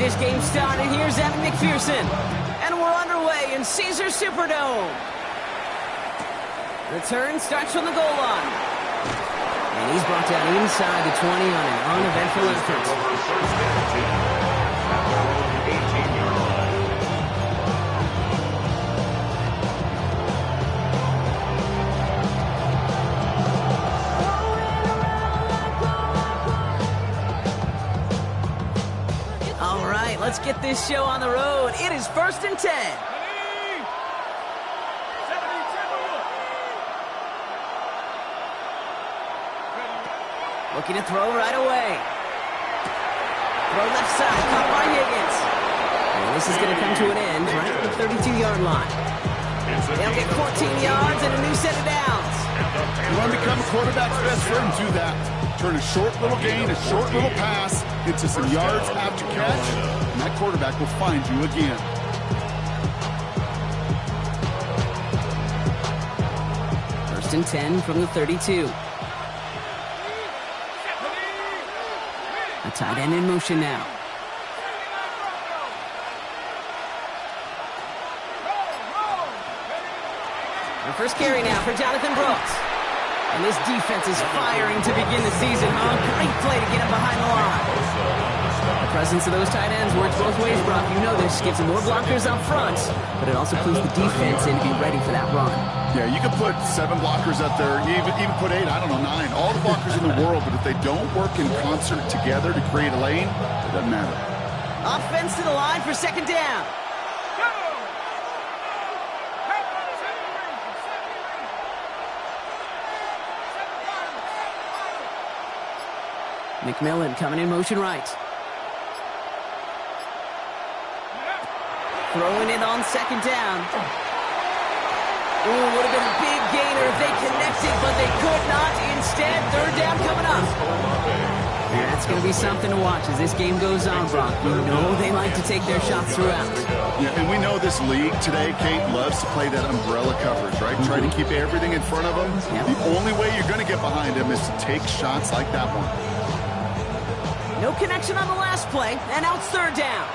this game started. Here's Evan McPherson. And we're underway in Caesars Superdome. Return starts from the goal line. And he's brought down inside the 20 on an uneventful effort. Let's get this show on the road. It is 1st and 10. Looking to throw right away. Throw left side, caught by Higgins. And this is going to come to an end right at the 32-yard line. They'll get 14 yards and a new set of downs. You want to become a quarterback's best friend, do that. Turn a short little gain, a short little pass into some yards after catch, and that quarterback will find you again. First and 10 from the 32. A tight end in motion now. The first carry now for Jonathan Brooks. And this defense is firing to begin the season, huh? Great play to get him behind the line. The presence of those tight ends works both ways, Brock. You know this. Gives them more blockers up front, but it also clues the defense in to be ready for that run. Yeah, you can put 7 blockers up there, even put 8, I don't know, 9. All the blockers in the world, but if they don't work in concert together to create a lane, it doesn't matter. Offense to the line for 2nd down. McMillan coming in motion right. Throwing it on 2nd down. Ooh, would have been a big gainer if they connected, but they could not. Instead, 3rd down coming up. Yeah, that's going to be something to watch as this game goes on, Brock. You know they like to take their shots throughout. Yeah, and we know this league today, Kate, loves to play that umbrella coverage, right? Try to keep everything in front of them. Yep. The only way you're going to get behind them is to take shots like that one. No connection on the last play, and now it's 3rd down.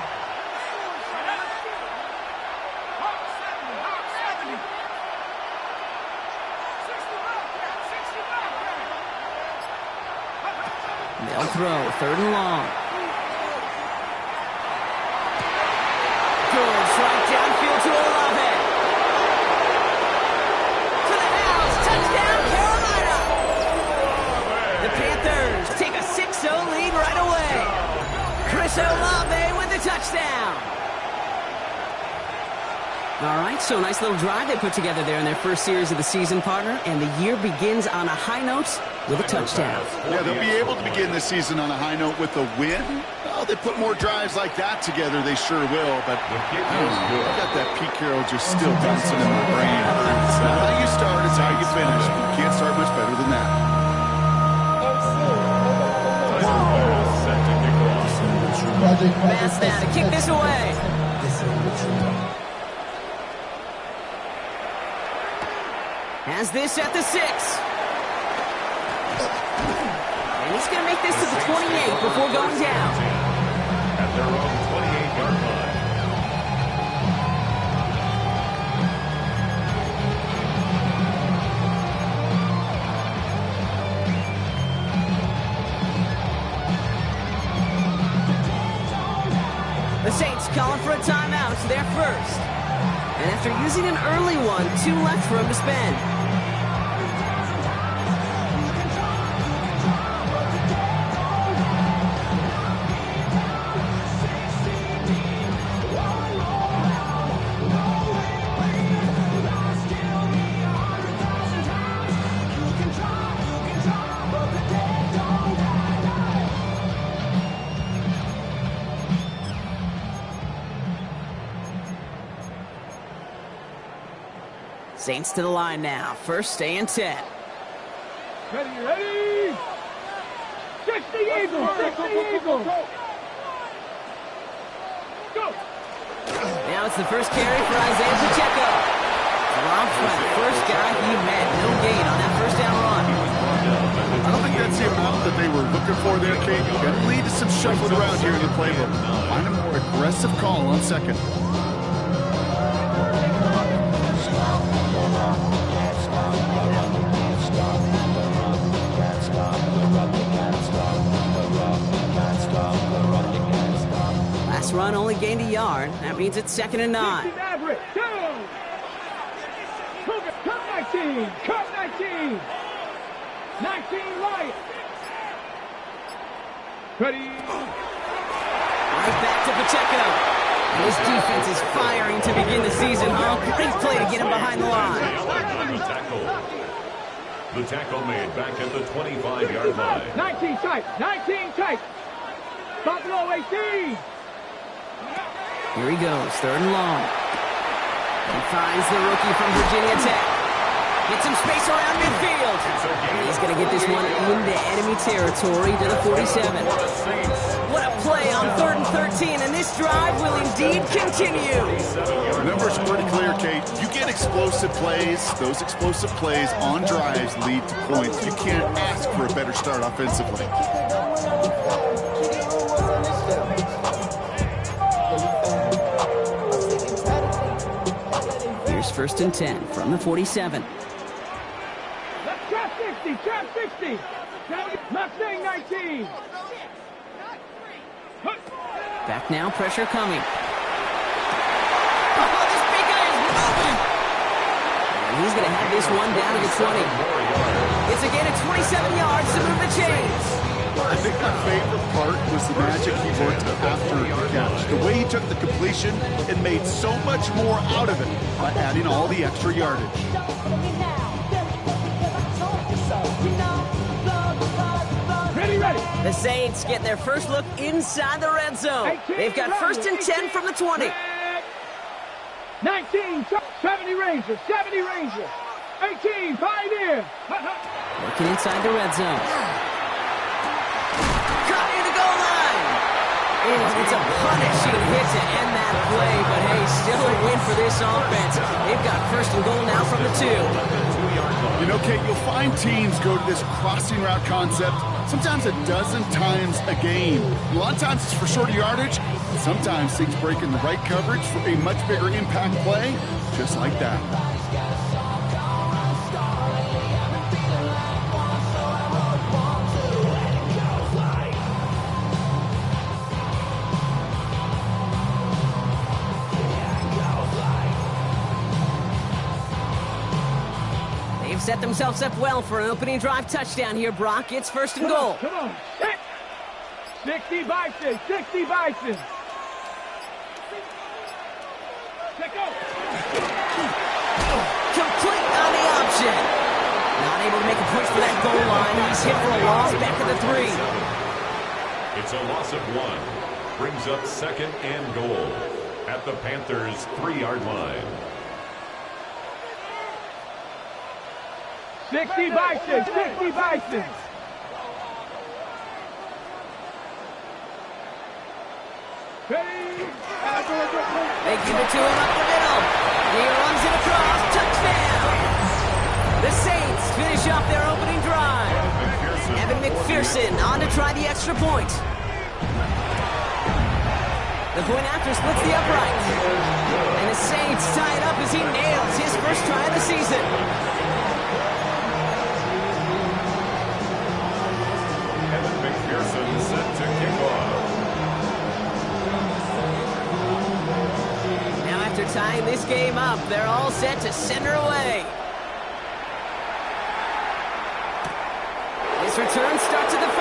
They'll throw, 3rd and long. Good, right downfield to Olave. To the house, touchdown, Carolina. The Panthers take a 6-0 lead right away. Chris Olave with the touchdown. All right, so nice little drive they put together there in their first series of the season, partner, and the year begins on a high note with a touchdown. Yeah, they'll be able to begin this season on a high note with a win. Well, they put more drives like that together, they sure will, but I got that Pete Carroll just still dancing in my brain. It's not how you start, it's how you finish. You can't start much better than that. Pass now to kick this away. Has this at the 6. And he's going to make this to the 28 before going down. At their own 28-yard line. The Saints calling for a timeout. They're first. And after using an early one, 2 left for him to spend. Saints to the line now. 1st and 10. Ready. 60 Eagles. Go. Now it's the first carry for Isaiah Pacheco. Dropped by the first guy he met. No gain on that 1st down run. I don't think that's the amount that they were looking for there, Kate. Got to lead to some shuffling around here in the playbook. Find a more aggressive call on second. Last run only gained a yard. That means it's 2nd and 9. Maverick, down. Cut 19. Cut 19. 19 right. Ready. Right back to Pacheco. And his defense is firing to begin the season, huh? Great play to get him behind the line. The tackle made back at the 25-yard line. 19 tight. 19 tight. Buffalo 18. Here he goes, 3rd and long. He finds the rookie from Virginia Tech. Gets some space around midfield. And he's going to get this one into enemy territory to the 47. What a play on 3rd and 13, and this drive will indeed continue. The numbers are pretty clear, Kate. You get explosive plays. Those explosive plays on drives lead to points. You can't ask for a better start offensively. Here's 1st and 10 from the 47. Let's trap 60. Trap 60. Mustang 19. Back now, pressure coming. Oh, this big guy is moving! And he's going to have this one down to the 20. It's a gain of 27 yards to move the chains. I think my favorite part was the magic he worked after the catch. The way he took the completion and made so much more out of it by adding all the extra yardage. Ready. The Saints get their first look inside the red zone. They've got 1st and 10 from the 20. 19, 70 Ranger, 70 Ranger. 18, pioneer. Working inside the red zone. Cut near the goal line. It's a punishing hit to end that play, but hey, still a win for this offense. They've got 1st and goal now from the 2. You know, Kate, you'll find teams go to this crossing route concept sometimes a dozen times a game. A lot of times it's for shorter yardage. Sometimes things break in the right coverage for a much bigger impact play, just like that. Set themselves up well for an opening drive touchdown here, Brock. It's 1st and goal. Come on. 60 Bison. 60 Bison. Check out. Complete on the option. Not able to make a push for that goal line. He's hit for a loss back at the 3. It's a loss of 1. Brings up 2nd and goal at the Panthers' 3-yard line. 60 Bison, 60 Bison. They give it to him up the middle. He runs it across. Touchdown. The Saints finish off their opening drive. Evan McPherson on to try the extra point. The point after splits the upright. And the Saints tie it up as he nails his first try of the season. Evan McPherson set to kick off. Now after tying this game up, they're all set to send her away. This return starts at the 5.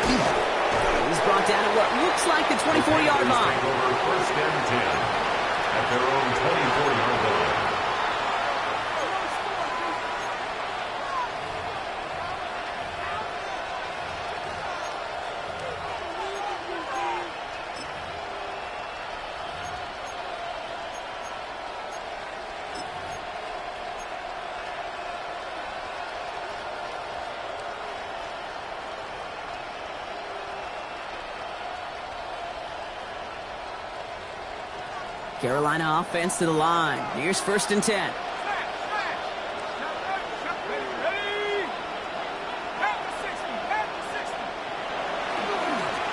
He's brought down at what looks like the 24-yard line. Over 1st and 10 at their own 24-yard line. Carolina offense to the line. Here's 1st and 10.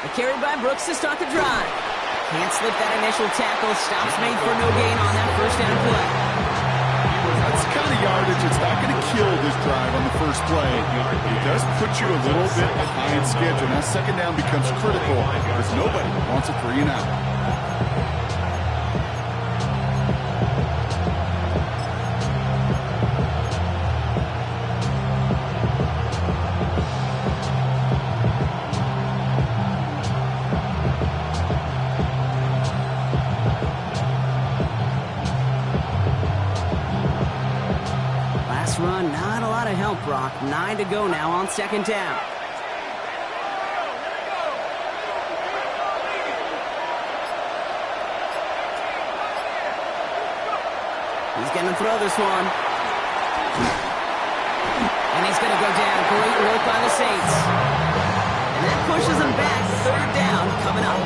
A carry by Brooks to start the drive. Can't slip that initial tackle. Stops made for no gain on that first down play. That's the kind of yardage that's not going to kill this drive on the first play. It does put you a little bit behind schedule. Now second down becomes critical because nobody wants a 3 and out. Run, not a lot of help, Brock. 9 to go now on second down. He's going to throw this one. And he's going to go down. Great work by the Saints. And that pushes him back. Third down coming up.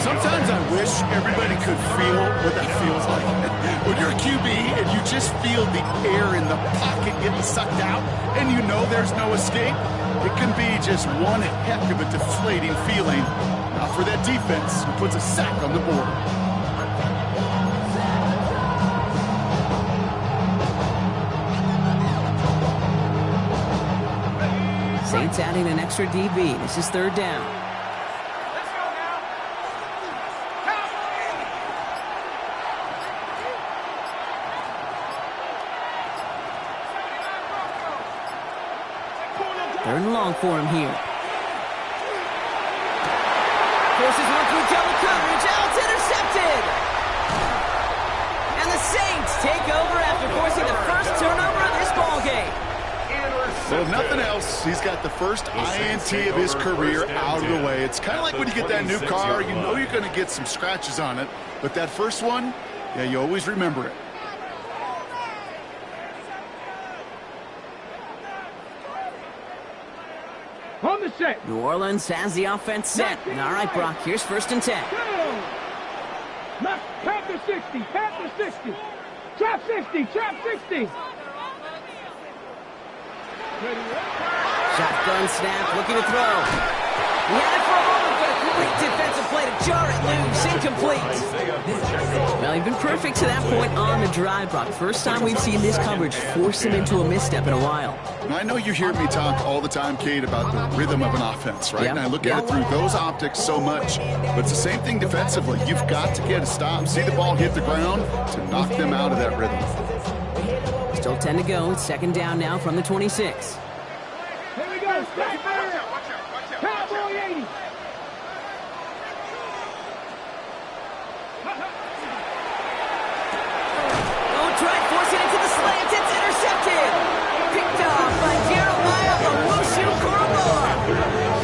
Sometimes I wish everybody could feel what that feels like. When you're a QB and you just feel the air in the pocket getting sucked out and you know there's no escape, it can be just one heck of a deflating feeling. Now for that defense, who puts a sack on the board. Saints adding an extra DB. This is third down. Third and long for him here. Forces one through double coverage. Oh, it's intercepted. And the Saints take over after forcing the first turnover of this ballgame. So if nothing else, he's got the first INT of his career out of the way. It's kind of like when you get that new car, you know you're going to get some scratches on it. But that first one, yeah, you always remember it. On the set. New Orleans has the offense set. All right, Brock, here's first and 10. Left, Panther 60, Panther 60. Trap 60, trap 60. Shotgun snap, looking to throw. He had it for a moment, but a great defensive play to jar it loose. Incomplete. Well, he's been perfect to that point on the drive, Brock. First time we've seen this coverage force him into a misstep in a while. Now, I know you hear me talk all the time, Kate, about the rhythm of an offense, right? Yep. And I look at it through those optics so much. But it's the same thing defensively. You've got to get a stop, see the ball hit the ground to knock them out of that rhythm. Still 10 to go. It's second down now from the 26. Here we go. Cowboy 80. Oh, try forcing it to the slant. It's intercepted. Picked off by Jeremiah Owusu-Koramoah.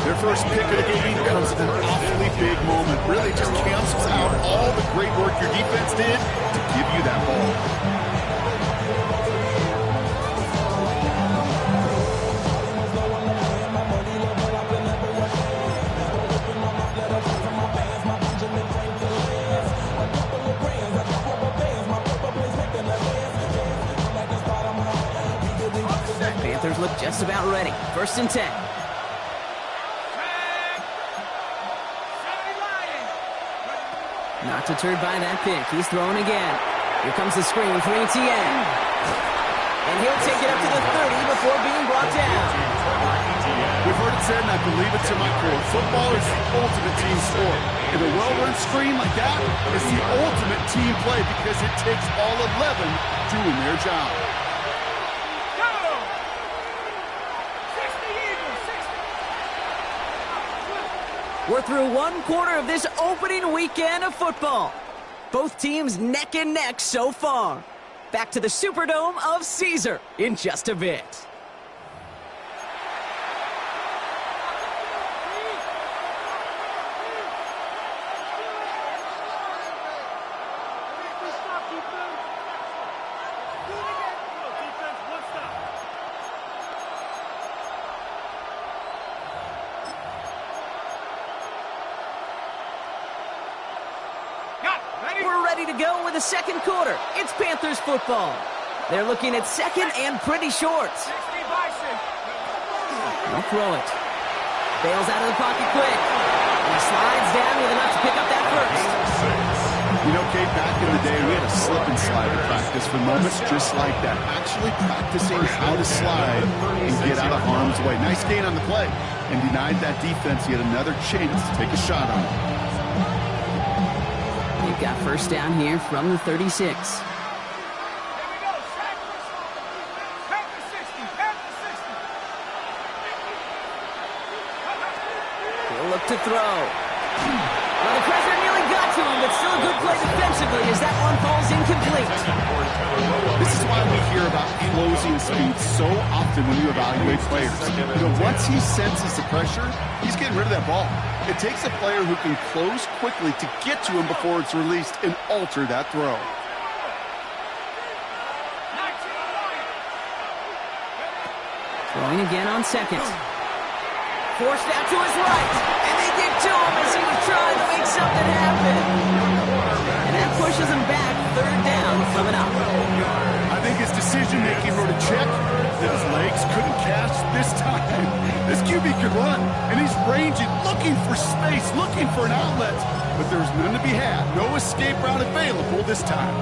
Their first pick of the game comes at an awfully big moment. Really just cancels out all the great work your defense did to give you that ball. Panthers look just about ready. First and 10. Not deterred by that pick. He's throwing again. Here comes the screen for Etienne. And he'll take it up to the 30 before being brought down. We've heard it said, and I believe it to my core. Football is the ultimate team sport. And a well-run screen like that is the ultimate team play because it takes all 11 doing their job. We're through one quarter of this opening weekend of football. Both teams neck and neck so far. Back to the Superdome of Caesar in just a bit. We're ready to go with the second quarter. It's Panthers football. They're looking at second and pretty short. They'll throw it. Bails out of the pocket quick. Slides down with enough to pick up that first. You know, Kate, back in the day, we had a slip and slide in practice for moments just like that. Actually practicing how to slide and get out of harm's way. Nice gain on the play, and denied that defense yet another chance to take a shot on it. They've got first down here from the 36. He'll look to throw. Well, the pressure nearly got to him, but still a good play defensively as that one falls incomplete. This is why we hear about closing speed so often when you evaluate players. You know, once he senses the pressure, he's getting rid of that ball. It takes a player who can close quickly to get to him before it's released and alter that throw. Throwing again on second. Forced out to his right, and they get to him as he was trying to make something happen. And that pushes him back, third down coming up. I think his decision-making wrote a check that his legs couldn't catch this time. This QB could run, and he's ranging, looking for space, looking for an outlet. But there's none to be had. No escape route available this time.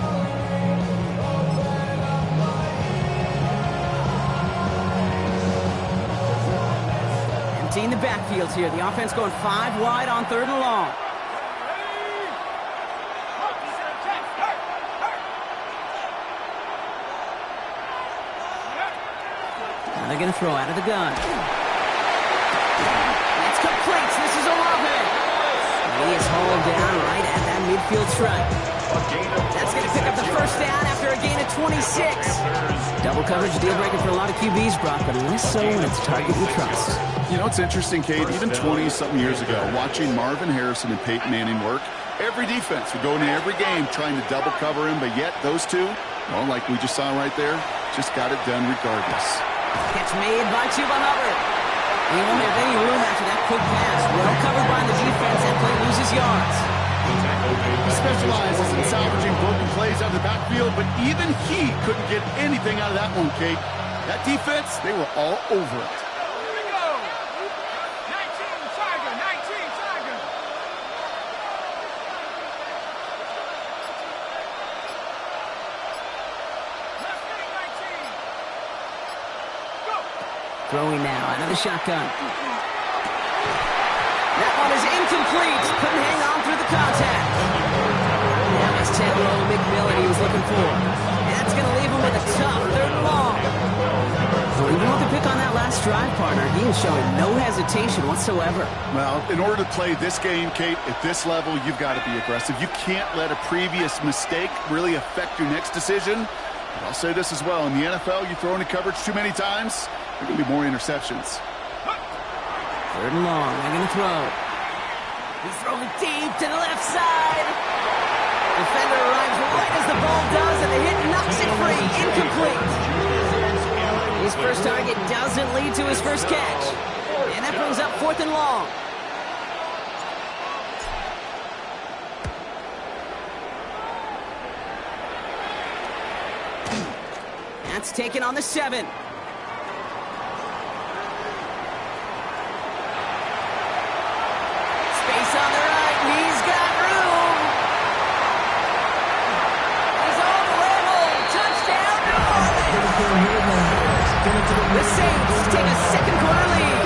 Emptying the backfield here. The offense going 5 wide on third and long. Now they're going to throw out of the gun. It's complete. This is Olave. He is hauled down right at that midfield stripe. That's going to pick up the first down after a gain of 26. Double coverage deal breaker for a lot of QBs, Brock, but less so when it's a target you trust. You know, it's interesting, Kate, even 20-something years ago, watching Marvin Harrison and Peyton Manning work, every defense would go into every game trying to double cover him, but yet those two, well, like we just saw right there, just got it done regardless. Catch made by Chuba Hubbard. He won't have any room after that quick pass. Well covered by the defense. That play loses yards. He specializes in salvaging broken plays out of the backfield, but even he couldn't get anything out of that one, Kate. That defense, they were all over it. Throwing now out of the shotgun. That one is incomplete. Couldn't hang on through the contact. Now it's Tyrone McMillan he was looking for. That's going to leave him with a tough third and long. Well, even with the pick on that last drive, partner, he is showing no hesitation whatsoever. Well, in order to play this game, Kate, at this level, you've got to be aggressive. You can't let a previous mistake really affect your next decision. But I'll say this as well. In the NFL, you throw into coverage too many times, there are going to be more interceptions. Third and long. They're going to throw. He's throwing deep to the left side. Defender arrives right as the ball does, and the hit knocks it free. Incomplete. His first target doesn't lead to his first catch. And that brings up fourth and long. That's taken on the 7. Space on the right. He's got room. He's on level. Touchdown, New Orleans. The Saints take a second quarter lead.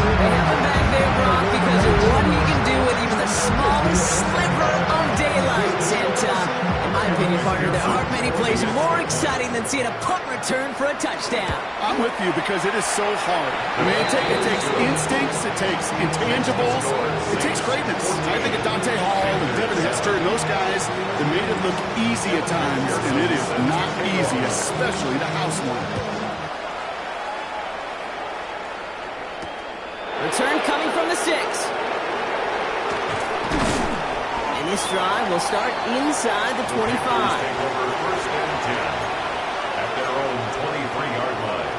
They have him back there, Brock, because of what he can do with even the smallest sliver of daylight. And in my opinion, partner, there aren't many plays more exciting than seeing a punt return for a touchdown. I'm with you because it is so hard. I mean, it takes instincts, it takes intangibles, it takes greatness. I think of Dante Hall and Devin Hester and those guys that made it look easy at times, and it is not easy, especially the house one. Return coming from the 6. And this drive will start inside the 25. First and 10 at their own 23-yard line.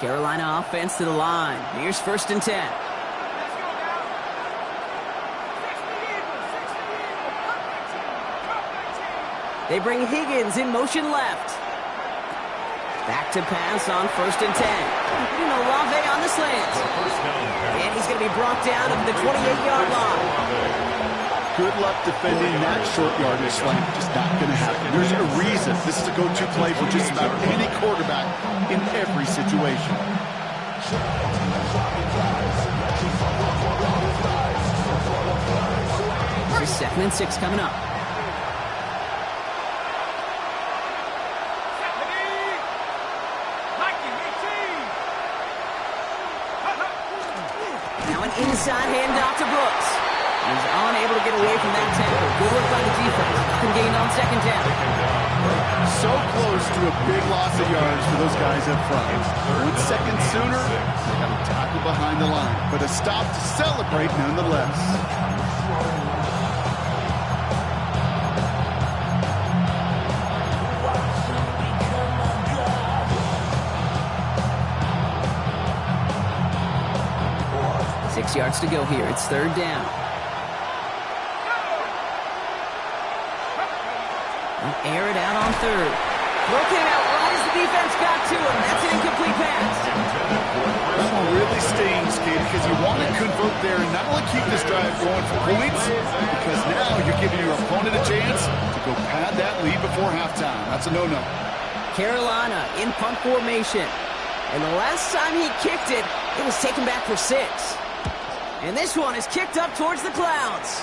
Carolina offense to the line. Here's first and 10. They bring Higgins in motion left. Back to pass on 1st and 10. Olave on the slant. And he's going to be brought down at the 28-yard line. Good luck defending that short yardage slant. Just not going to happen. There's a reason this is a go-to play for just about any quarterback in every situation. Here's 2nd and 6 coming up. Now an inside handoff to Brooks. He's unable to get away from that tackle. Good work by the defense. Nothing gained on 2nd down. So close to a big loss of yards for those guys up front. 1 second sooner, they got a tackle behind the line. But a stop to celebrate nonetheless. Six yards to go here. It's 3rd down. Air it out on 3rd. Throw came out right as the defense got to him. That's an incomplete pass. That one really stings, Kate, because you want to convert there and not only keep this drive going for points, because now you're giving your opponent a chance to go pad that lead before halftime. That's a no-no. Carolina in punt formation. And the last time he kicked it, it was taken back for 6. And this one is kicked up towards the clouds.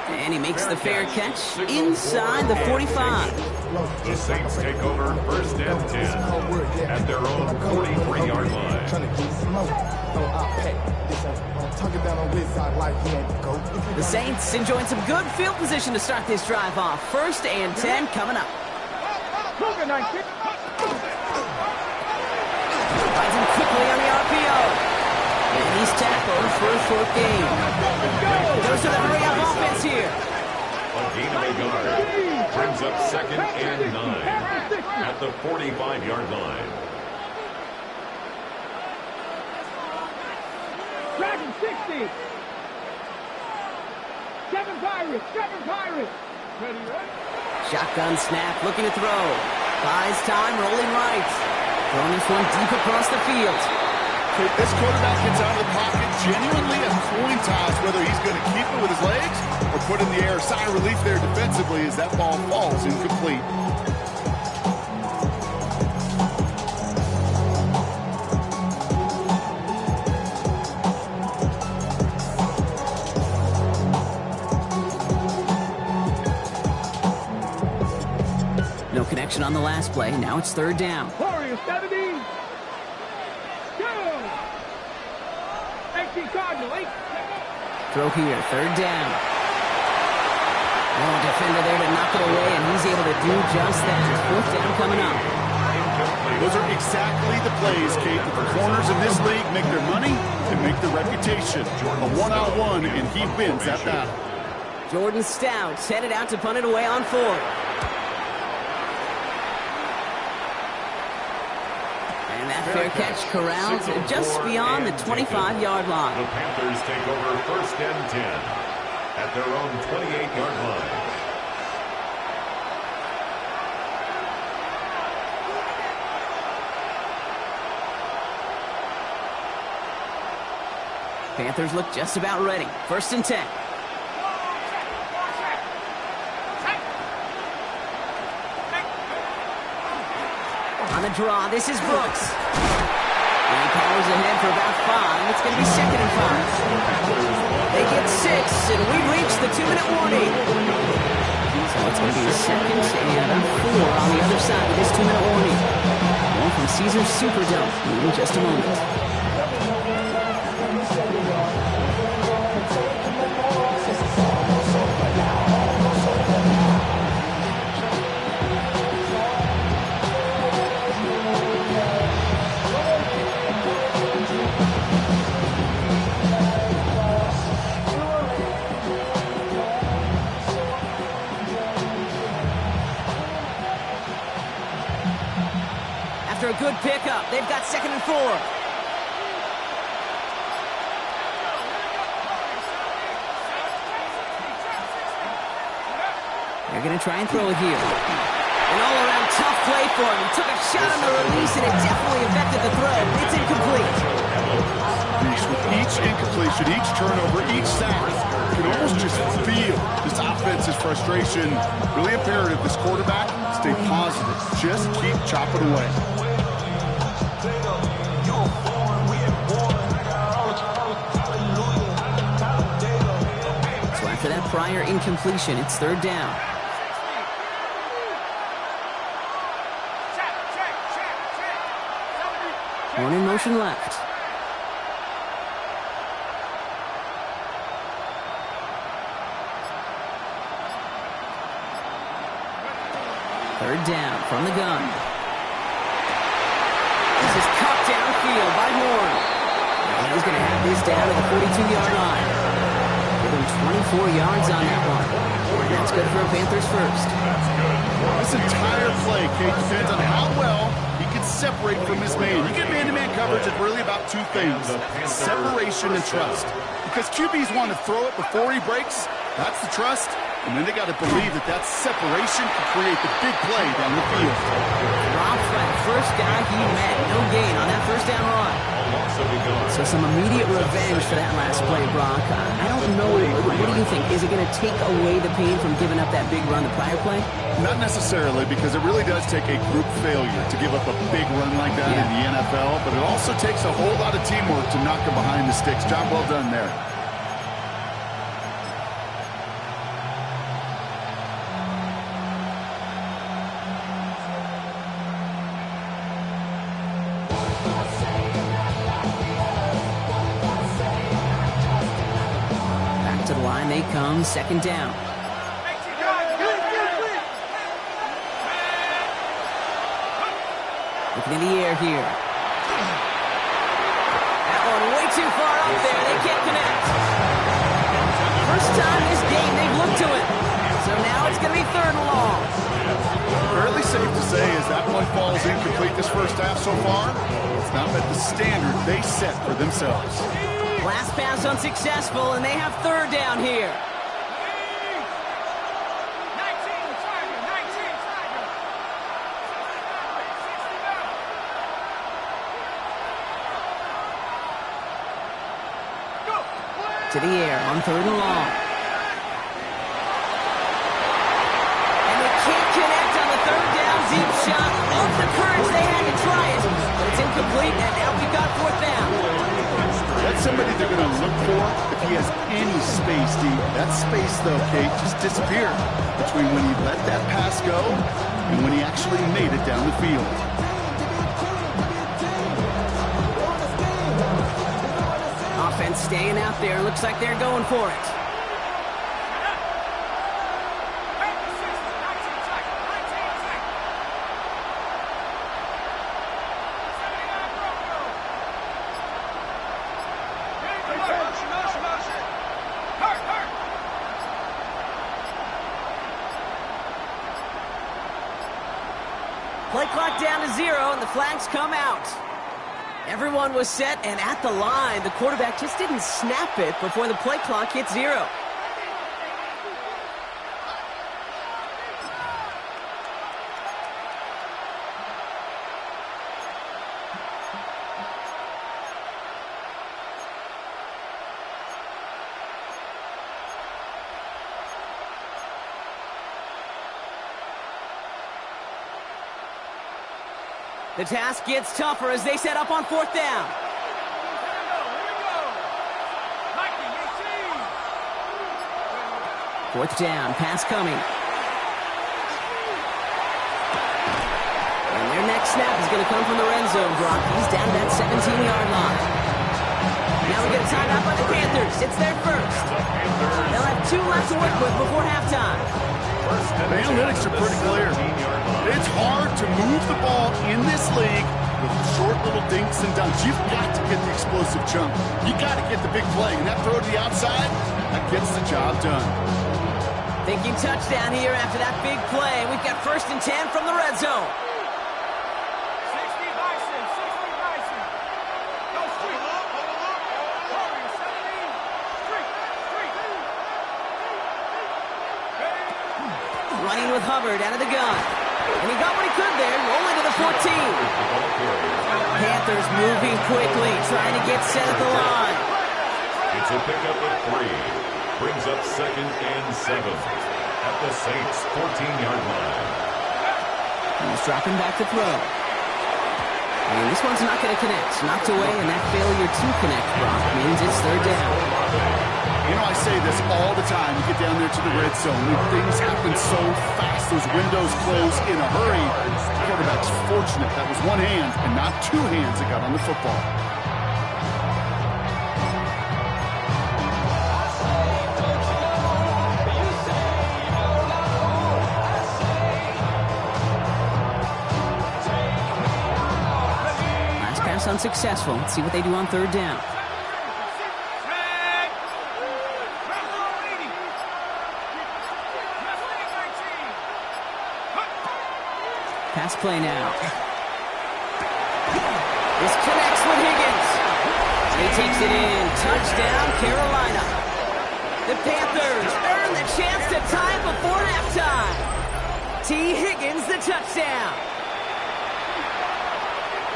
And he makes the fair catch inside the 45. The Saints take over 1st and 10 at their own 43-yard line. The Saints enjoying some good field position to start this drive off. 1st and 10 coming up. Finds him quickly on the RPO. And he's tackled for a short gain. Goes to the hurry-up offense here. A gain of a yard brings up 2nd and 9 at the 45-yard line. Dragon 60. 7 Pirates. 7 Pirates. Ready, right? Shotgun snap, looking to throw. Buys time, rolling right. Throwing this one deep across the field. This quarterback gets out of the pocket genuinely a coin toss, whether he's going to keep it with his legs or put it in the air. Sigh of relief there defensively as that ball falls incomplete. No connection on the last play. Now it's 3rd down. Warriors 70. Throw here, 3rd down. Oh, defender there to knock it away, and he's able to do just that. 4th down coming up. Those are exactly the plays, Kate, that the corners in this league make their money and make their reputation. A one-on-one, and he wins that battle. Jordan Stout's headed out to punt it away on 4th. And that fair catch corralled just beyond the 25-yard line. The Panthers take over 1st and 10 at their own 28-yard line. Panthers look just about ready. 1st and 10. On the draw, this is Brooks. And he powers ahead for about 5. It's going to be 2nd and 5. They get 6, and we've reached the 2-minute warning. So it's going to be 2nd and 4 on the other side of this 2-minute warning. More from Caesars Superdome in just a moment. After a good pickup, they've got 2nd and 4. They're going to try and throw it here. An all-around tough play for him. He took a shot on the release, and it definitely affected the throw. It's incomplete. With each incompletion, each turnover, each sack, you can almost just feel this offense's frustration. Really imperative, this quarterback, stay positive. Just keep chopping away. So after that prior incompletion, it's third down. One in motion left. Third down from the gun. This is cut downfield by Horn. And he's going to have this down to the 42-yard line. Give him 24 yards on that one. That's good for a Panthers first. This entire play, Kate, depends on how well he can separate from his man. You get man-to-man coverage, it's really about two things, separation and trust. Because QBs want to throw it before he breaks. That's the trust. And then they got to believe that that separation can create the big play down the field. Dropped by the first guy he met. No gain on that first down run. So some immediate revenge for that last play, Brock. I don't know. What do you think? Is it going to take away the pain from giving up that big run the prior play? Not necessarily, because it really does take a group failure to give up a big run like that in the NFL. But it also takes a whole lot of teamwork to knock him behind the sticks. Job well done there. To the line they come, second down. Looking in the air here. That one way too far up there. They can't connect. First time this game they've looked to it. So now it's going to be third and long. Fairly safe to say as that one falls incomplete this first half so far, it's not met the standard they set for themselves. Last pass unsuccessful, and they have third down here. To the air on third and long. And they can't connect on the third down deep shot. Of the courage they had to try it, but it's incomplete, and now we've got fourth down. That's somebody they're going to look for if he has any space, D. That space, though, Kate, just disappeared between when he let that pass go and when he actually made it down the field. Offense staying out there. Looks like they're going for it. Play clock down to 0, and the flags come out. Everyone was set and at the line. The quarterback just didn't snap it before the play clock hit 0. The task gets tougher as they set up on fourth down. Fourth down, pass coming. And their next snap is going to come from the red zone, Brock. He's down to that 17-yard line. Now we get a timeout by the Panthers. It's their first. They'll have 2 left to work with before halftime. The analytics are pretty clear. It's hard to move the ball in this league with short little dinks and dunks. You've got to get the explosive chunk. You got to get the big play. And that throw to the outside, that gets the job done. Thinking touchdown here after that big play. We've got 1st and 10 from the red zone. 60 Bison, 60 Bison. Go street. Hurry, 70. Street. Running with Hubbard out of the gun. And he got what he could there, rolling to the 14. Panthers moving quickly, trying to get set at the line. It's a pickup at 3. Brings up 2nd and 7 at the Saints' 14-yard line. He's dropping back to throw. And this one's not going to connect. Knocked away, and that failure to connect, Brock, means it's 3rd down. You know, I say this all the time. You get down there to the red zone, and things happen so fast. Those windows close in a hurry. The quarterback's fortunate that was one hand and not two hands that got on the football. Last pass unsuccessful. Let's see what they do on 3rd down. Pass play now. This connects with Higgins. He takes it in. Touchdown, Carolina. The Panthers earn the chance to tie it before halftime. T. Higgins, the touchdown.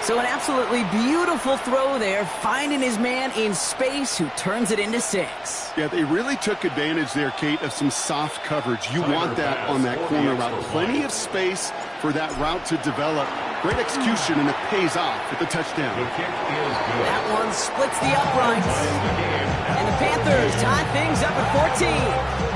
So an absolutely beautiful throw there, finding his man in space who turns it into 6. Yeah, they really took advantage there, Kate, of some soft coverage. You want that on that corner route. Plenty of space for that route to develop. Great execution, and it pays off with the touchdown. The kick is good. That one splits the uprights. And the Panthers tie things up at 14.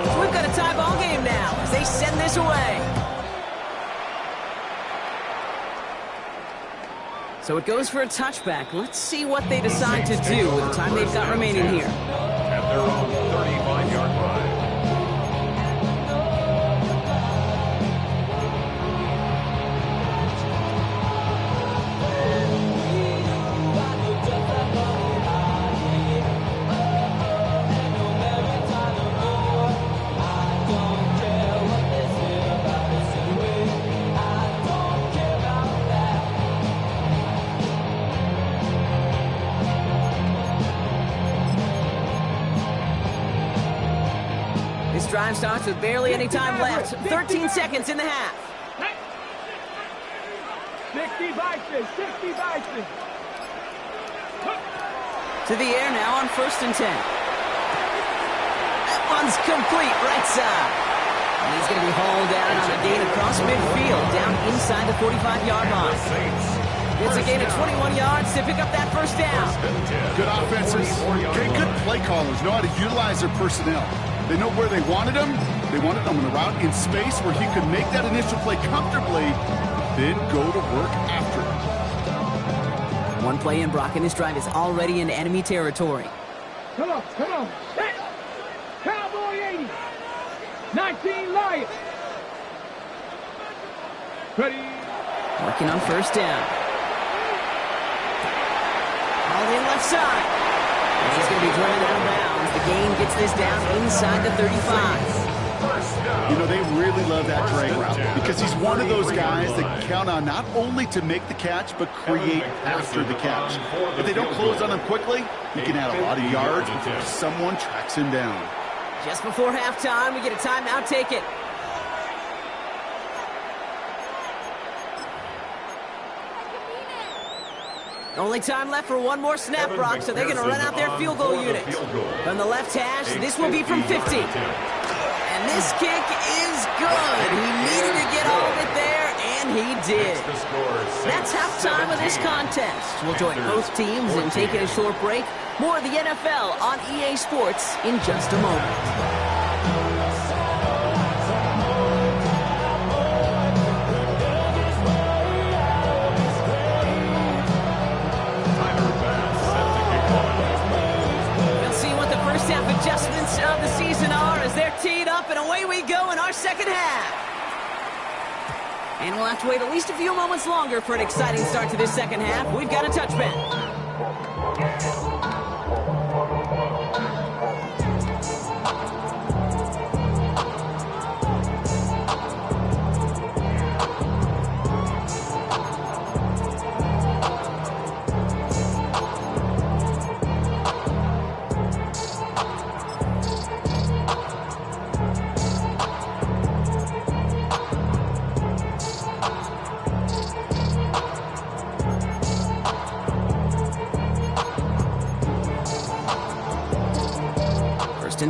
So we've got a tie ball game now as they send this away. So it goes for a touchback. Let's see what they decide to do with the time they've got remaining here. At their own 35-yard line. This drive starts with barely any time left. 13 seconds in the half. 60 Vikings, 60 Vikings. To the air now on 1st and 10. That one's complete right side. And he's going to be hauled down on a gain across midfield, down inside the 45-yard line. It's a gain of 21 yards to pick up that 1st down. Good offenses. Okay, good play callers know how to utilize their personnel. They know where they wanted him. They wanted him on the route in space where he could make that initial play comfortably, then go to work after it. One play in, Brock, and this drive is already in enemy territory. Come on. Set. Cowboy 80. 19 Lions. Ready. Working on 1st down. All in left side. And he's going to be driven out of bounds. The gain gets this down inside the 35. You know, they really love that drag route because he's one of those guys that count on not only to make the catch, but create after the catch. If they don't close on him quickly, he can add a lot of yards before someone tracks him down. Just before halftime, we get a timeout. Take it. Only time left for one more snap, Brock, so they're going to run out their field goal unit. From the left hash, this will be from 50. And this kick is good. He needed to get all of it there, and he did. That's halftime of this contest. We'll join both teams in taking a short break. More of the NFL on EA Sports in just a moment. Adjustments of the season are as they're teed up, and away we go in our second half. And we'll have to wait at least a few moments longer for an exciting start to this second half. We've got a touchback.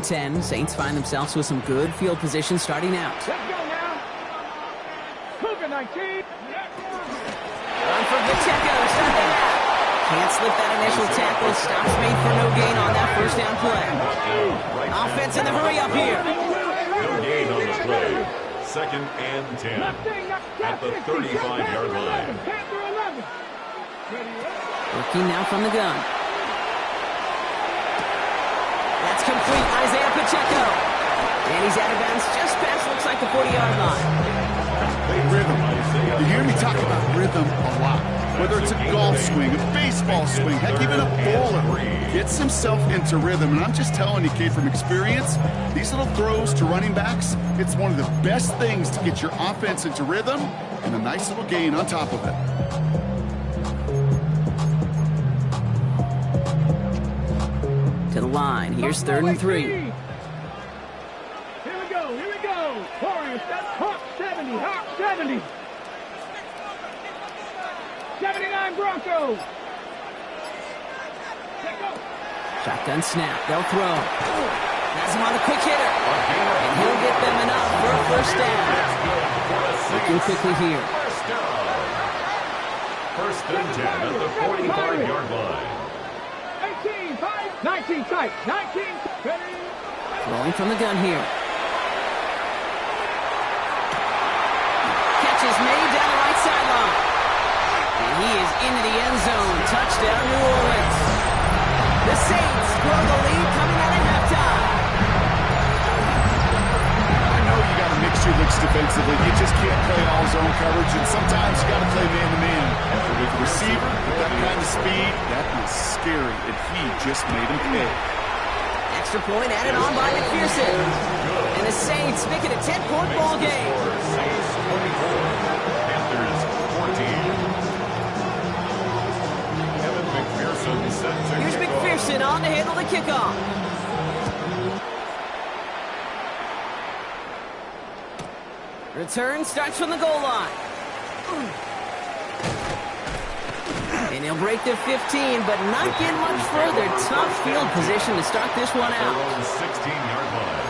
10. Saints find themselves with some good field position starting out. Let's go now. Cougar 19. Run for Pacheco, starting out. Can't slip that initial tackle. Stops made for no gain on that first down play. Offense in the hurry up here. No gain on the play. Second and 10 at the 35-yard line. Working now from the gun. That's complete. Isaiah Pacheco. And he's out of bounds just past, looks like the 40-yard line. Rhythm. You hear me talk about rhythm a lot. Whether it's a golf swing, a baseball swing, heck, even a bowler gets himself into rhythm. And I'm just telling you, kid, from experience, these little throws to running backs, it's one of the best things to get your offense into rhythm and a nice little gain on top of it. To the line. Here's 3rd and 3. Here we go. Warriors, that's Hawk 70, Hawk 70. 79 Broncos. Let's go. Shotgun snap. They'll throw. Has him on the quick hitter. And he'll get them enough for a first down. Looking quickly here. First and 10 at the 45-yard line. 18, 5, 19 tight, 19, ready. Throwing from the gun here. Catch is made down the right sideline. And he is into the end zone. Touchdown, New Orleans. The Saints grow the lead coming out of halftime. I know you got to mix your looks defensively. You just can't play all zone coverage, and sometimes you got to play man-to-man. With the receiver, with that kind of speed, that is scary, and he just made him pay. Extra point added on by McPherson. And the Saints make it a 10-point ball game. Saints 24, Panthers 14. Kevin McPherson set to Here's kick off. McPherson on to handle the kickoff. Return starts from the goal line. And he'll break the 15, but not get much further. Tough field position to start this one Their out. own 16-yard line.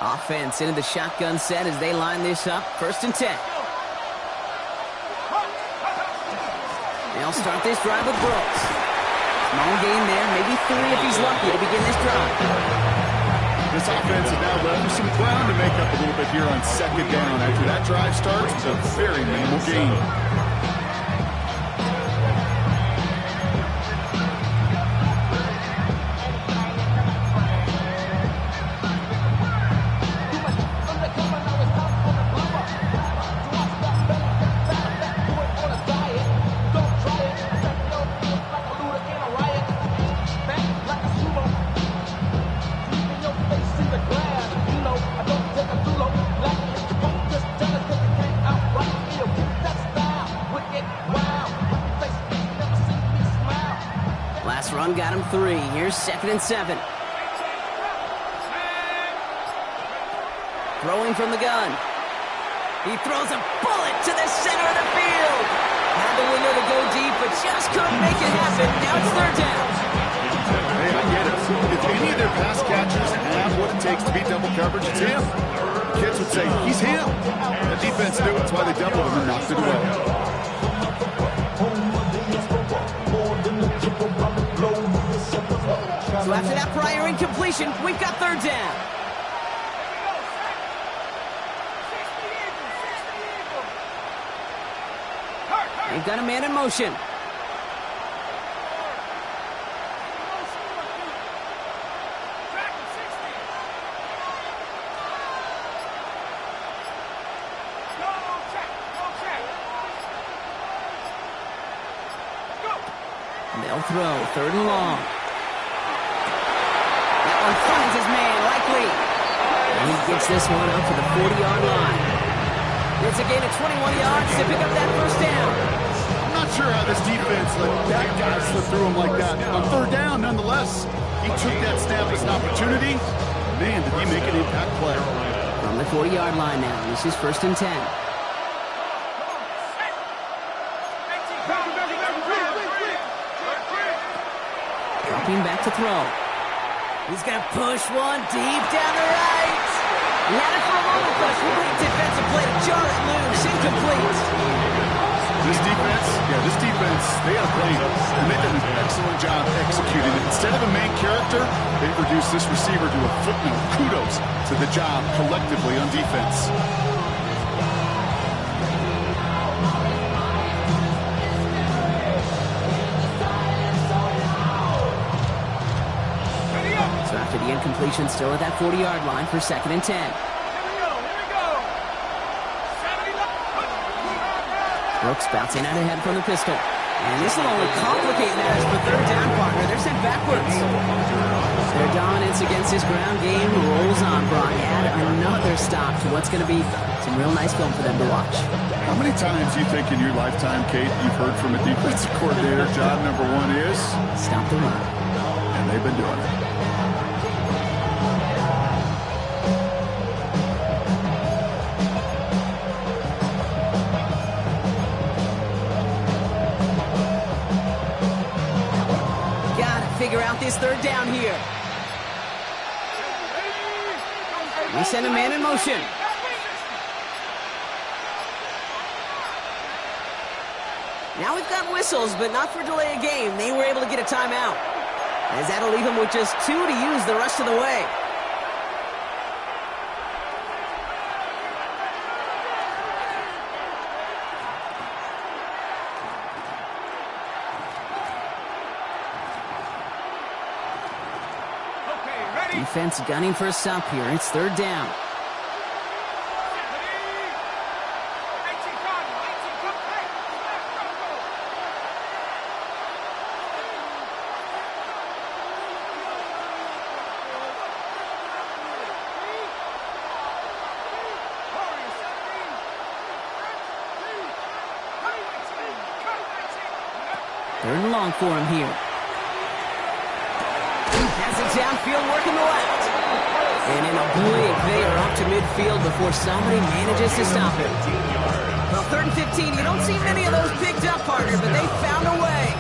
Offense into the shotgun set as they line this up. 1st and 10. They'll start this drive with Brooks. Small gain there, maybe 3 if he's lucky to begin this drive. This offense has now left some ground to make up a little bit here on 2nd down. After that drive starts, it's a very minimal gain. Run got him 3. Here's 2nd and 7. Throwing from the gun. He throws a bullet to the center of the field. Had the window to go deep, but just couldn't make it happen. Now it's 3rd down. Hey, I get it. If any of their pass catchers have what it takes to beat double coverage, it's him. Kids would say, he's him. The defense knew it. That's why they doubled him and knocked it away. So after that prior incompletion, we've got 3rd down. They've got a man in motion. They'll throw 3rd and long. That one finds his man, Likely. And he gets this one up to the 40-yard line. It's a gain of 21 yards to pick up that 1st down. I'm not sure how this defense let that guy slip through him like that. On third down, nonetheless, he took that snap as an opportunity. Man, did he make an impact play. From the 40-yard line now, this is 1st and 10. Dropping back to throw. He's going to push one deep down the right. He had it for a moment, but a great defensive play to jar it loose. Incomplete. This defense, they had a plan, and they've done an excellent job executing it. Instead of a main character, they've reduced this receiver to a footnote. Kudos to the job collectively on defense. So after the incompletion, still at that 40-yard line for 2nd and 10. Brooks bouncing out ahead from the pistol. And this will only complicate matters for third down, partner. They're sent backwards. Their dominance against this ground game rolls on, Brock. Add another stop to what's going to be some real nice film for them to watch. How many times do you think in your lifetime, Kate, you've heard from a defensive coordinator, job number one is? Stop the run. And they've been doing it. Figure out this third down here. We send a man in motion. Now we've got whistles, but not for delay of game. They were able to get a timeout, as that'll leave them with just 2 to use the rest of the way. Defense gunning for a stop here. It's third down. Third and long for him here. Has it downfield, working the left. And in a blink, they are up to midfield before somebody manages to stop it. Well, 3rd and 15, you don't see many of those picked up, partner, but they found a way.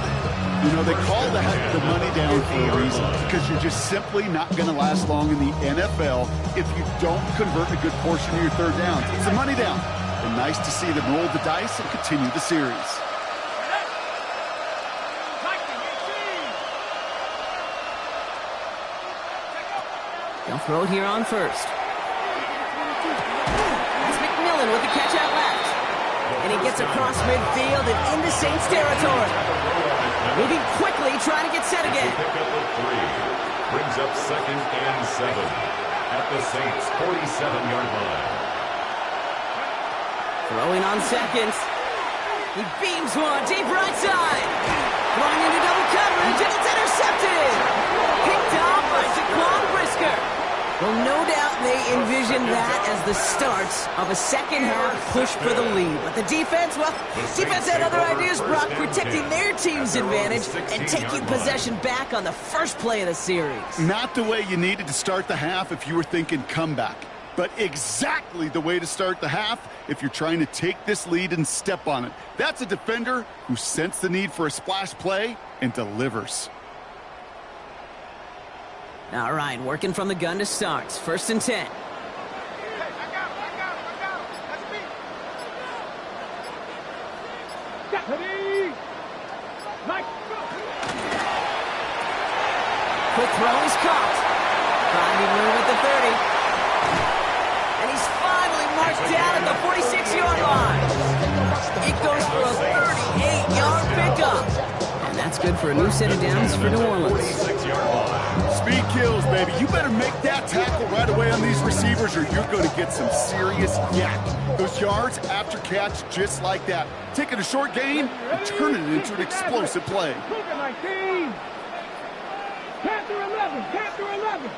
You know, they call the money down for a reason, because you're just simply not going to last long in the NFL if you don't convert a good portion of your third downs. It's the money down. And nice to see them roll the dice and continue the series. They'll throw it here on first. That's McMillan with the catch out left. And he gets across midfield and into Saints territory. Moving quickly, trying to get set again. Pick up at 3. Brings up 2nd and 7 at the Saints' 47-yard line. Throwing on seconds. He beams one deep right side. Throwing into double coverage, and it's intercepted. Picked off by Jaquan Brisker. Well, no doubt they envisioned that as the start of a second-half push for the lead. But the defense, well, defense had other ideas, Brock, protecting their team's advantage and taking possession back on the first play of the series. Not the way you needed to start the half if you were thinking comeback, but exactly the way to start the half if you're trying to take this lead and step on it. That's a defender who sensed the need for a splash play and delivers. All right, working from the gun to start. 1st and 10. Quick throw is caught. Finding room at the 30. And he's finally marched down at the 46-yard line. It goes for a 38-yard pickup. And that's good for a new set of downs for New Orleans. Speed kills, baby. You better make that tackle right away on these receivers or you're going to get some serious yak. Those yards after catch just like that. Taking a short gain and turning it into an explosive play. Panther 11, Panther 11.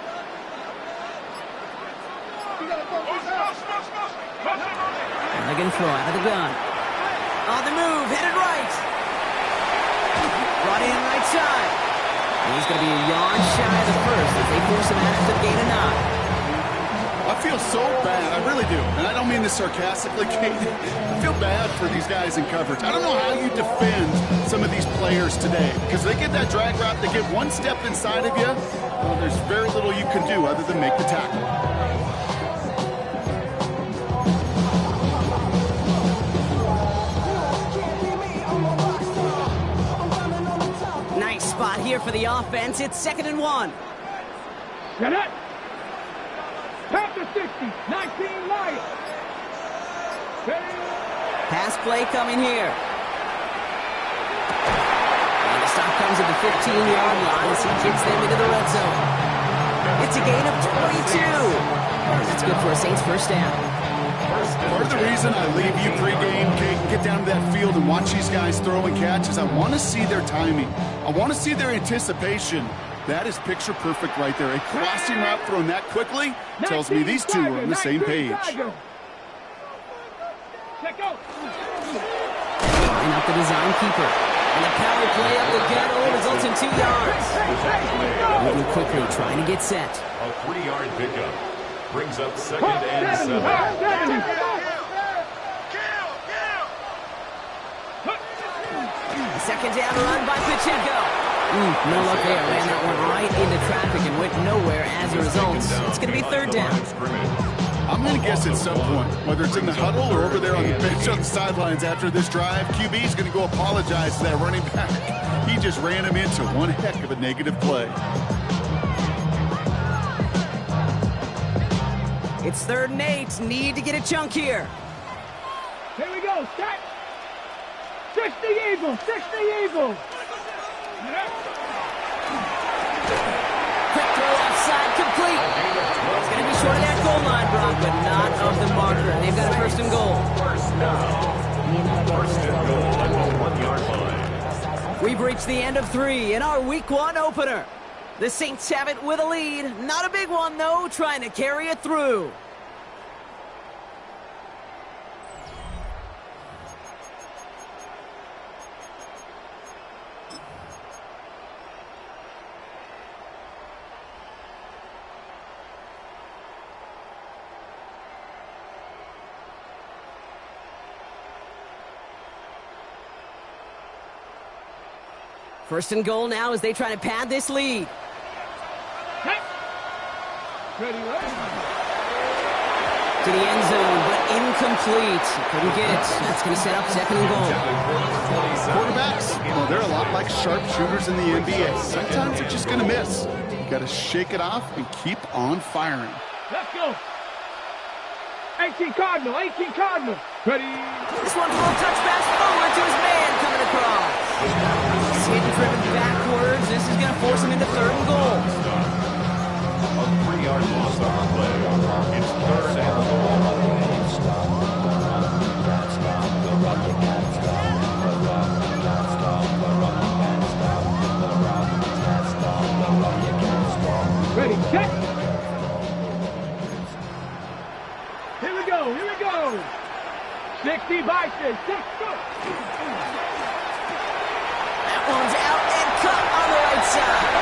They're going to throw out of the gun. On the move, headed right. Brought in right side. And he's going to be a yard shy of the first as they force him out after the gain of 9. I feel so bad. I really do. And I don't mean this sarcastically, Kate. I feel bad for these guys in coverage. I don't know how you defend some of these players today because they get that drag route, they get one step inside of you. Well, there's very little you can do other than make the tackle. Nice spot here for the offense. It's 2nd and 1. Get it. Panther 60, 19 Lions. Pass play coming here. And the stop comes at the 15-yard line as he kicks them into the red zone. It's a gain of 22. That's good for a Saints first down. Part of the reason I leave you pregame, Kate, and get down to that field and watch these guys throw and catch is I want to see their timing. I want to see their anticipation. That is picture perfect right there. A crossing route thrown that quickly tells me these two are on the same page. Check out. Line up the design keeper. And the power play up the gut results in 2 yards. Moving quickly, trying to get set. A 3-yard pickup brings up 2nd and 7. Second down run by Pacheco. No luck there. Ran that one right into traffic and went nowhere as a result. It's going to be 3rd down. I'm going to guess at some point, whether it's in the huddle or over there on the bench on the sidelines after this drive, QB is going to go apologize to that running back. He just ran him into one heck of a negative play. It's 3rd and 8. Need to get a chunk here. Here we go. Set. 60 Eagles. 60 Eagles. Quick throw offside, complete. It's going to be short of that goal line, Brock, but not of the marker. They've got a 1st and goal. First and goal at the 1-yard line. We've reached the end of 3 in our Week 1 opener. The Saints have it with a lead. Not a big one, though, trying to carry it through. First and goal now as they try to pad this lead. Ready, To the end zone, but incomplete. Couldn't get it. That's going to set up 2nd and goal. Quarterbacks, well, they're a lot like sharpshooters in the NBA. Sometimes they're just going to miss. You got to shake it off and keep on firing. Let's go. 18 Cardinal. 18 Cardinal. Ready. This one's a little touch pass forward to his man coming across. He's hitting driven backwards. This is going to force him into 3rd and goal. A 3-yard loss on the play. It's 3rd and goal. Ready, set. Here we go, here we go. 60 Bison, 6, go. That one's out and cut on the right side.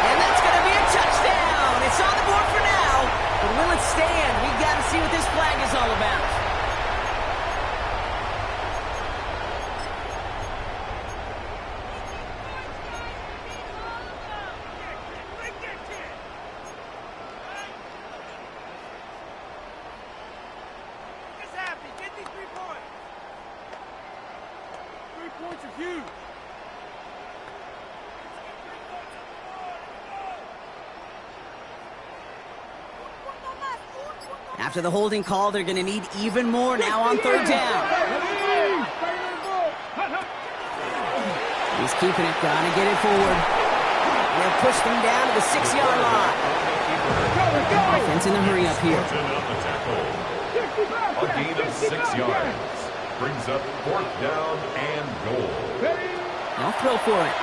And that's going to be a touchdown. It's on the board for now. But will it stand? We've got to see what this flag is all about. After the holding call, they're going to need even more now on 3rd down. He's keeping it, trying to get it forward. They'll push them down to the 6-yard line. Defense in a hurry up here. A gain of 6 yards. Brings up 4th down and goal. They'll throw for it.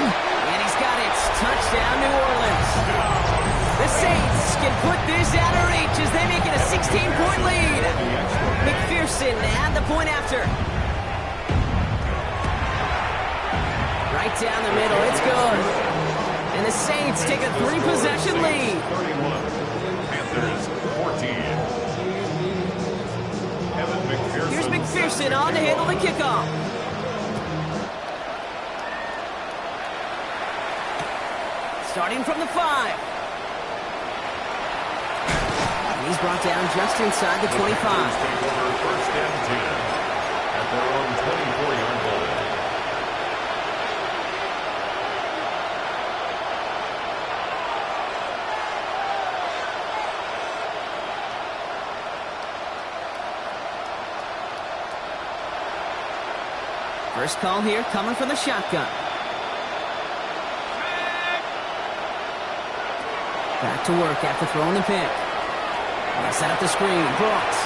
And he's got it. Touchdown, New Orleans. The Saints can put this out of reach as they make it a 16-point lead. McPherson at the point after. Right down the middle. It's good. And the Saints take a 3-possession lead. 31. Panthers 14. Evan McPherson. Here's McPherson on to handle the kickoff. Starting from the 5. And he's brought down just inside the 25. Take over first and 10 at their own 24-yard line. First call here coming from the shotgun. Back to work after throwing the pick. They set up the screen. Brooks.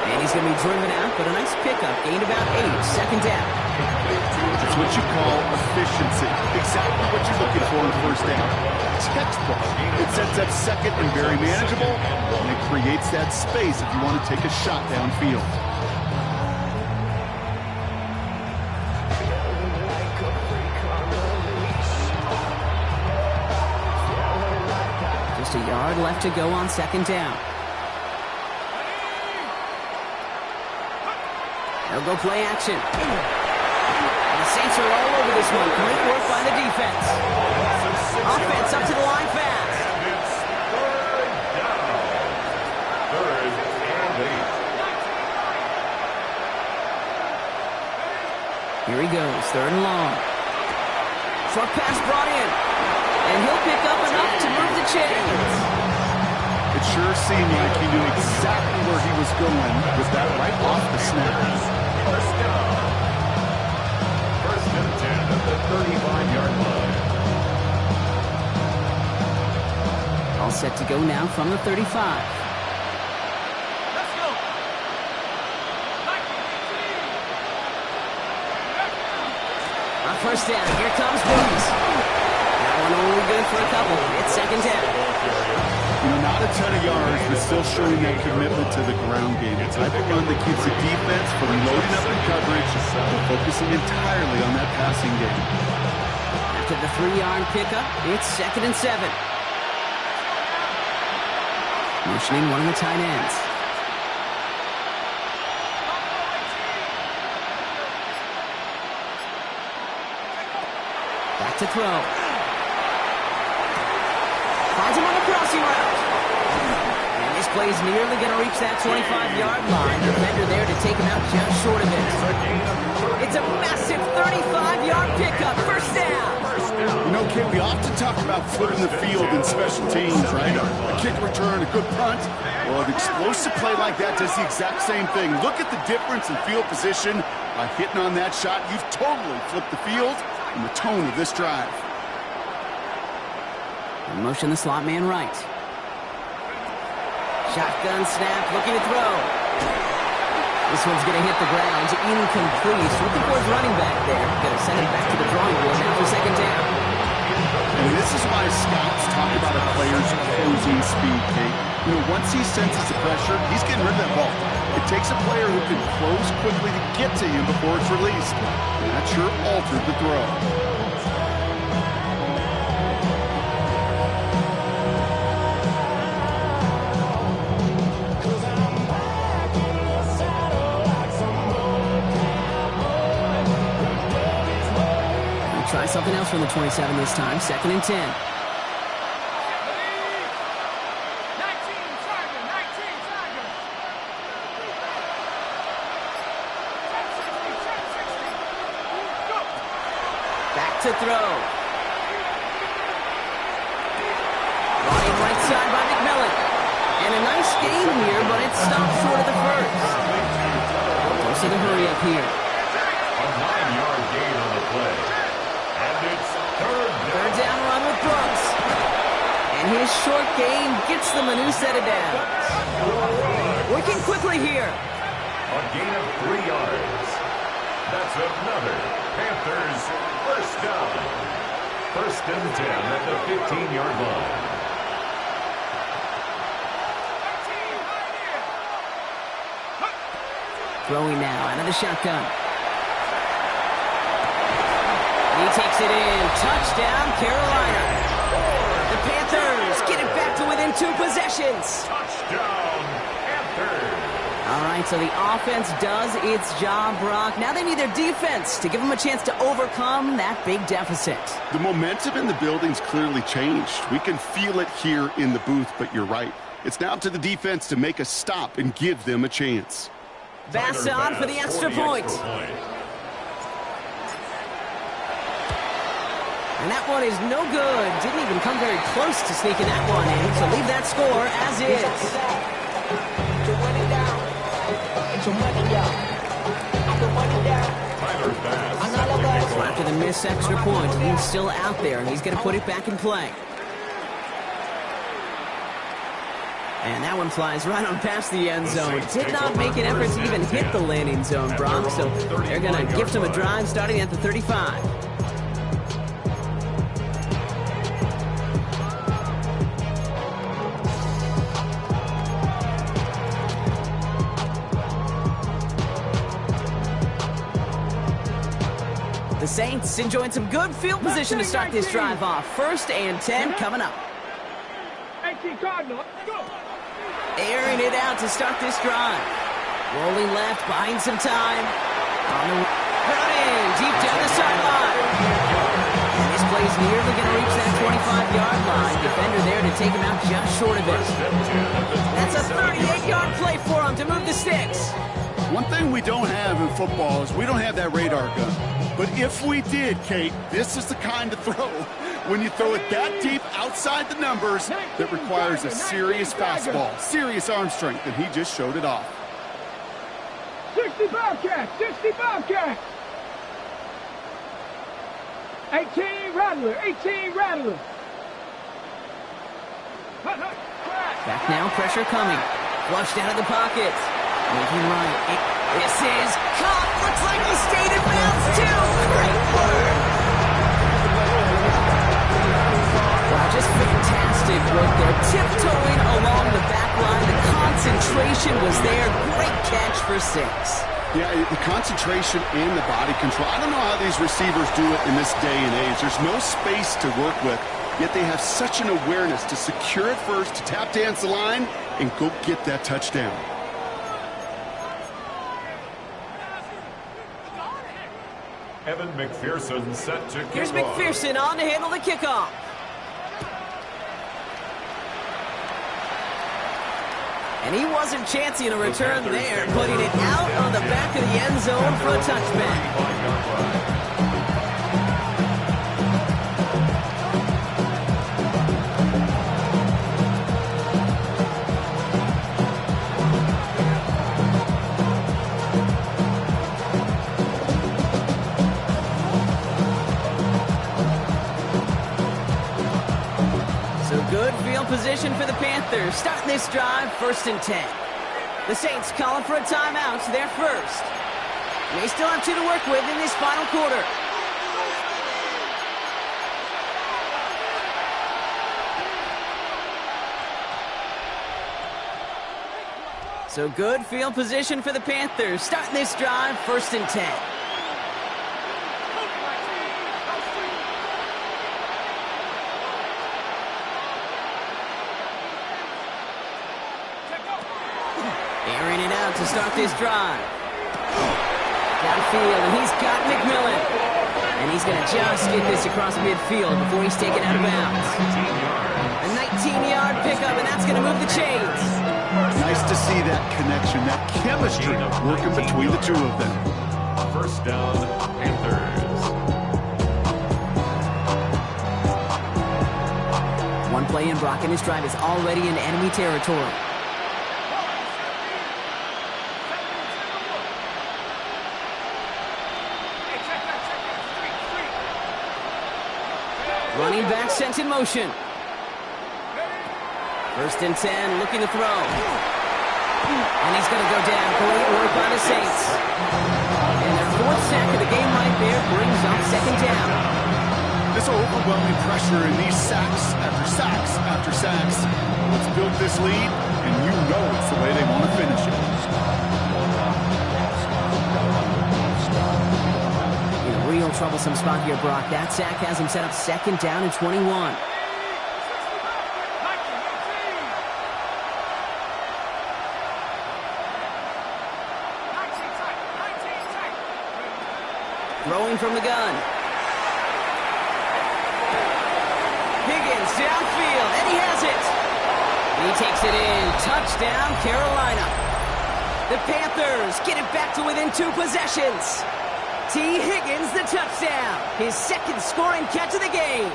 And he's going to be driven out, but a nice pickup. Gained about 8. Second down. It's what you call efficiency. Exactly what you're looking for in first down. Textbook. It sets up second and very manageable, and it creates that space if you want to take a shot downfield. Just a yard left to go on second down. They'll go play action. And the Saints are all over this one. Great work by the defense. Offense up to the line fast. And it's third down. Third and 8. Here he goes, third and long. Short pass brought in. And he'll pick up enough to move the chains. It sure seemed like he knew exactly where he was going with that right off the snap. First down. First and 10 at the 35-yard line. All set to go now from the 35. Let's go. On first down, here comes Brooks. That one only good for a couple. It's second down. You know, not a ton of yards, but still showing that commitment to the ground game. It's a type of run that keeps the defense from loading up in coverage and focusing entirely on that passing game. After the 3-yard pickup, it's second and 7. Motioning one of the tight ends. Back to throw. Finds him on the crossing route. And this play is nearly going to reach that 25-yard line. Defender there to take him out just short of it. It's a massive 35-yard pickup. First down. You know, Kid, we often talk about flipping the field in special teams, right? A kick return, a good punt. Well, an explosive play like that does the exact same thing. Look at the difference in field position. By hitting on that shot, you've totally flipped the field and the tone of this drive. And motion the slot man right. Shotgun snap, looking to throw. This one's going to hit the ground. Incomplete. Looking for his running back there. Going to send it back to the drawing board now for second down. And this is why scouts talk about a player's closing speed, Kate. You know, once he senses the pressure, he's getting rid of that ball. It takes a player who can close quickly to get to him before it's released. And that sure altered the throw. Try something else from the 27 this time. Second and 10. 19, Tiger, 19, Tiger. 10-60, 10-60. Go. Back to throw. Running right side by McMillan. And a nice gain here, but it stopped short of the first. Don't see the hurry up here. A 9-yard gain on the play. And it's Third down run with Brooks. And his short gain gets them a new set of downs. Working quickly here. a gain of 3 yards. That's another Panthers first down. First and 10 at the 15-yard line. Throwing now out of the shotgun. He takes it in. Touchdown, Carolina. The Panthers get it back to within 2 possessions. Touchdown, Panthers. All right, so the offense does its job, Brock. Now they need their defense to give them a chance to overcome that big deficit. The momentum in the building's clearly changed. We can feel it here in the booth, but you're right. It's now up to the defense to make a stop and give them a chance. Bass on for the extra point. And that one is no good. Didn't even come very close to sneaking that one in, so leave that score as is. After the missed extra point, he's still out there, and he's going to put it back in play. And that one flies right on past the end zone. Did not make an effort to even hit the landing zone, Brock, so they're going to gift him a drive starting at the 35. The Saints enjoying some good field position to start this drive off. 1st and 10 coming up. 18 Cardinal, go! Airing it out to start this drive. Rolling left, buying some time. On the running, deep down the sideline. This play's nearly going to reach that 25-yard line. Defender there to take him out just short of it. That's a 38-yard play for him to move the sticks. One thing we don't have in football is we don't have that radar gun. But if we did, Kate, this is the kind of throw when you throw it that deep outside the numbers that requires a serious fastball, serious arm strength, and he just showed it off. 60 Bobcats, 60 Bobcats. 18 Rattler, 18 Rattler. Back now, pressure coming. Flushed out of the pocket. Moving right. This is caught. Looks like he stayed in bounds, too. Great work. Wow, just fantastic work there. Tiptoeing along the back line. The concentration was there. Great catch for 6. Yeah, the concentration and the body control. I don't know how these receivers do it in this day and age. There's no space to work with, yet they have such an awareness to secure it first, to tap dance the line, and go get that touchdown. Evan McPherson set to kick Here's off. McPherson on to handle the kickoff. And he wasn't chancing a return there, putting it out on the back of the end zone for a touchback. Position for the Panthers, starting this drive, 1st and 10. The Saints calling for a timeout, they're first. They still have 2 to work with in this final quarter. So good field position for the Panthers, starting this drive, 1st and 10. To start this drive. Downfield, and he's got McMillan. And he's going to just get this across midfield before he's taken out of bounds. A 19-yard pickup, and that's going to move the chains. Nice to see that connection, that chemistry working between the two of them. 1st down, Panthers. One play in, Brock, and this drive is already in enemy territory. Running back sent in motion. 1st and 10, looking to throw. And he's going to go down. Great work by the Saints. And their 4th sack of the game right there brings up 2nd down. This overwhelming pressure in these sacks after sacks after sacks. Let's build this lead, and you know it's the way they want to finish it. real troublesome spot here, Brock. That sack has him set up 2nd down and 21. Throwing from the gun. Higgins downfield, and he has it. He takes it in. Touchdown, Carolina. The Panthers get it back to within 2 possessions. T. Higgins, the touchdown. His 2nd scoring catch of the game.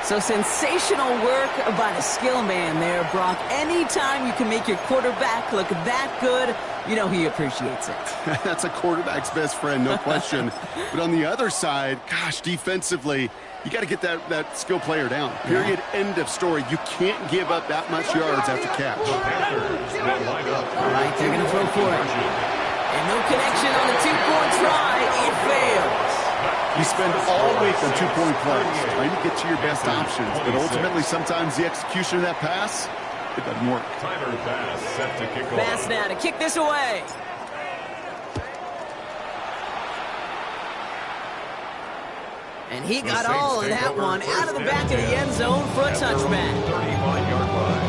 So sensational work by the skill man there, Brock. Anytime you can make your quarterback look that good, you know he appreciates it. That's a quarterback's best friend, no question. But on the other side, gosh, defensively, you got to get that skill player down. Period. End of story. You can't give up that much yards after catch. All right, they're going to throw for it. And no connection on the 2-point try. It fails. You spend all week on 2-point plays, trying to get to your best options. But ultimately, sometimes the execution of that pass, it doesn't work. Tyler Bass set to kick off. Bass now to kick this away. And he got all of that one out of the back of the end zone for a touchback. 35-yard line.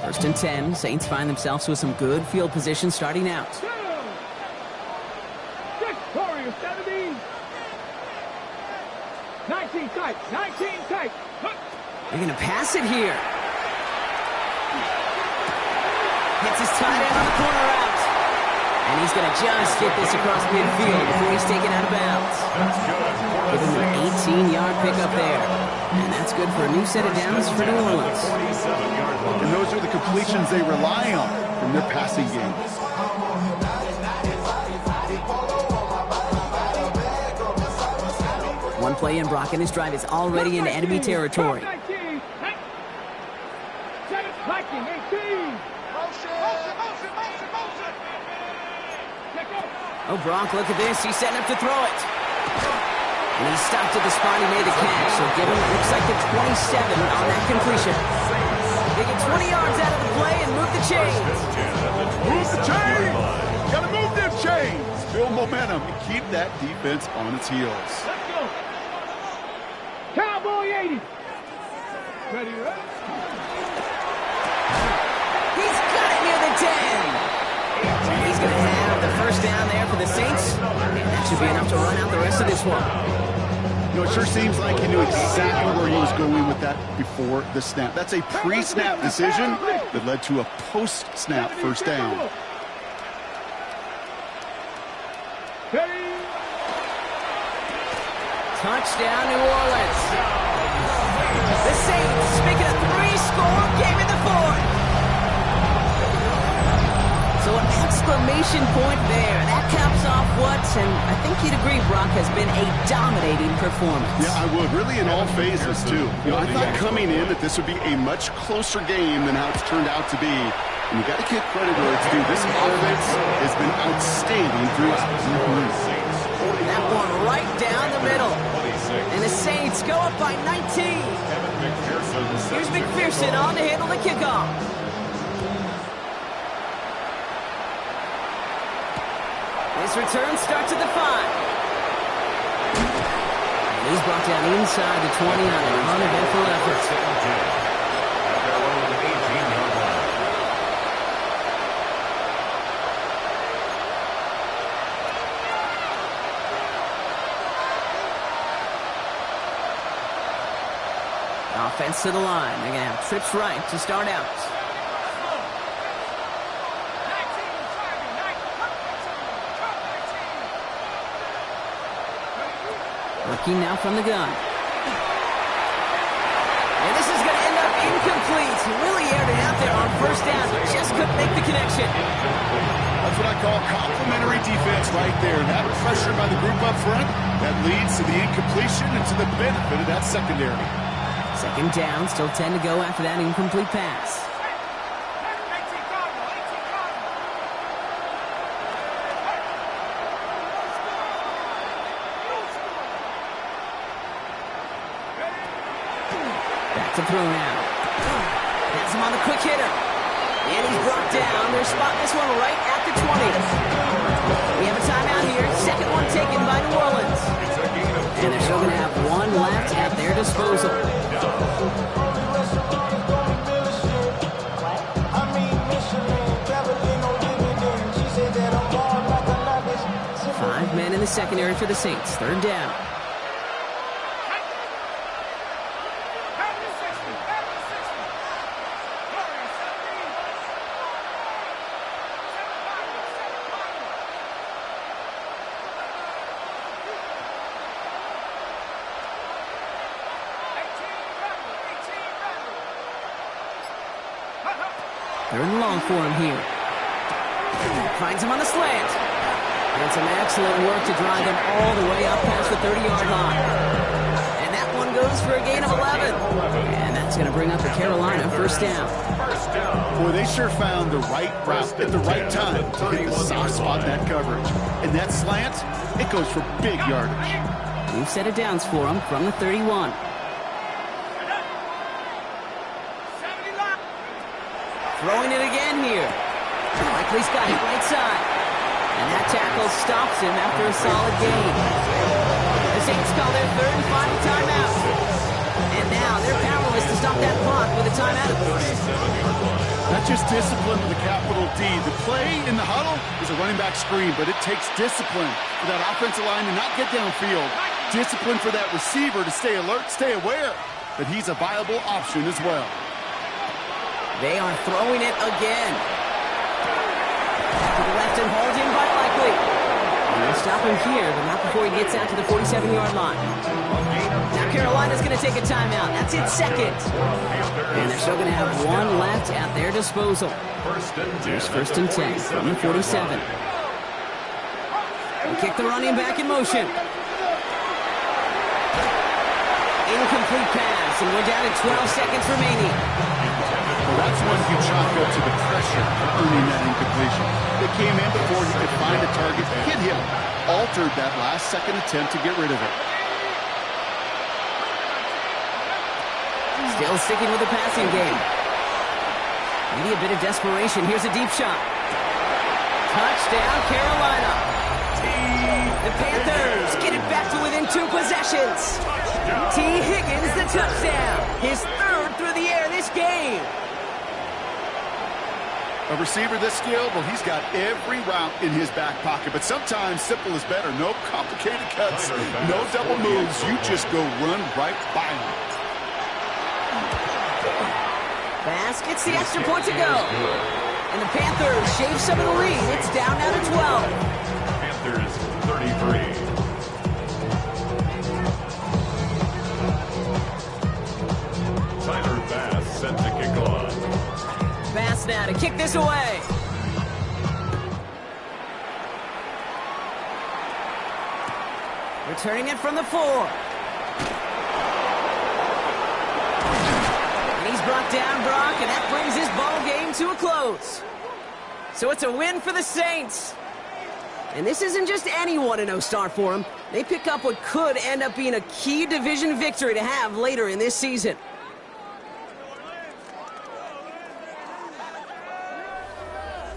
First and 10, Saints find themselves with some good field position starting out. Victoria 17. 19 tight. 19 tight. They're going to pass it here. Hits his tight end on the corner route. And he's going to just get this across midfield before he's taken out of bounds. Give him an 18-yard pickup there. And that's good for a new set of downs for New Orleans. And those are the completions they rely on from their passing game. One play in, Brock, and his drive is already into enemy territory. 19. Viking 18. Oh, Brock, look at this. He's setting up to throw it. And he stopped at the spot he made the catch. So give him, looks like the 27 on that completion. They get 20 yards out of the play and move the chains. Move the chains! Gotta move them chains! Build momentum and keep that defense on its heels. Let's go. Cowboy 80. Ready, ready? He's got it near the 10. And he's going to have the first down there for the Saints. And that should be enough to run out the rest of this one. You know, it sure seems like he knew exactly where he was going with that before the snap. That's a pre-snap decision that led to a post-snap first down. Touchdown, New Orleans. The Saints making a 3-score game in the 4th. So an exclamation point there. That caps off what, and I think you'd agree, Brock, has been a dominating performance. Yeah, I would. Really in all phases, too. You know, I thought coming in that this would be a much closer game than how it's turned out to be. And you got to give credit where it's due. This offense has been outstanding throughout. That one right down the middle. And the Saints go up by 19. Here's McPherson on to handle the kickoff. His return starts at the 5. And he's brought down inside the 20 on an uneventful effort. Offense to the line. They're going to have trips right to start out. Working now from the gun. And this is going to end up incomplete. He really aired it out there on first down. Just couldn't make the connection. That's what I call complimentary defense right right there. And that pressure by the group up front, that leads to the incompletion and to the benefit of that secondary. Second down, still 10 to go after that incomplete pass. Back to throw now. Has him on the quick hitter. And he's brought down. They're spotting this one right at the 20. We have a timeout here. Second one taken by New Orleans. And they're still going to have one left at their disposal. 5 men in the secondary for the Saints. Third down. Third and long for him here. Finds him on the slant. And some excellent work to drive them all the way up past the 30-yard line. And that one goes for a gain of 11. And that's going to bring up the Carolina first down. Boy, they sure found the right route at the right time to hit the soft spot in that coverage. And that slant, it goes for big yardage. We've set it downs for him from the 31. Throwing it again here. Likely's got it right side. And that tackle stops him after a solid gain. The Saints call their third and final timeout. And now they're powerless to stop that clock with a timeout at the end. Not just discipline with a capital D. The play in the huddle is a running back screen, but it takes discipline for that offensive line to not get downfield. Discipline for that receiver to stay alert, stay aware that he's a viable option as well. They are throwing it again. To the left and hauled in by Likely. And they'll stop him here, but not before he gets out to the 47-yard line. Now Carolina's going to take a timeout. That's its second. And they're still going to have one left at their disposal. Here's first and 10 from the 47. They kick the running back in motion. Incomplete pass, and we're down to 12 seconds remaining. Well, that's when you chalk up to the pressure of earning that incompletion. They came in before he could find a target, hit him, altered that last second attempt to get rid of it. Still sticking with the passing game. Maybe a bit of desperation. Here's a deep shot. Touchdown, Carolina. The Panthers get it back to within 2 possessions. T. Higgins, the touchdown. His third through the air this game. A receiver this skilled, well, he's got every route in his back pocket, but sometimes simple is better. No complicated cuts, no double moves. You just go run right by him. Pass gets the extra point to go. And the Panthers shave some of the lead. It's down now to 12. Panthers 33. Tyler Bass set to kick off. Bass now to kick this away. Returning it from the 4. And he's brought down Brock, and that brings his ball game to a close. So it's a win for the Saints. And this isn't just any 1-0 start for them. They pick up what could end up being a key division victory to have later in this season.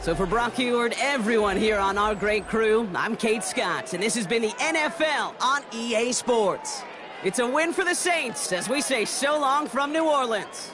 So for Brock Huard, everyone here on our great crew, I'm Kate Scott, and this has been the NFL on EA Sports. It's a win for the Saints as we say so long from New Orleans.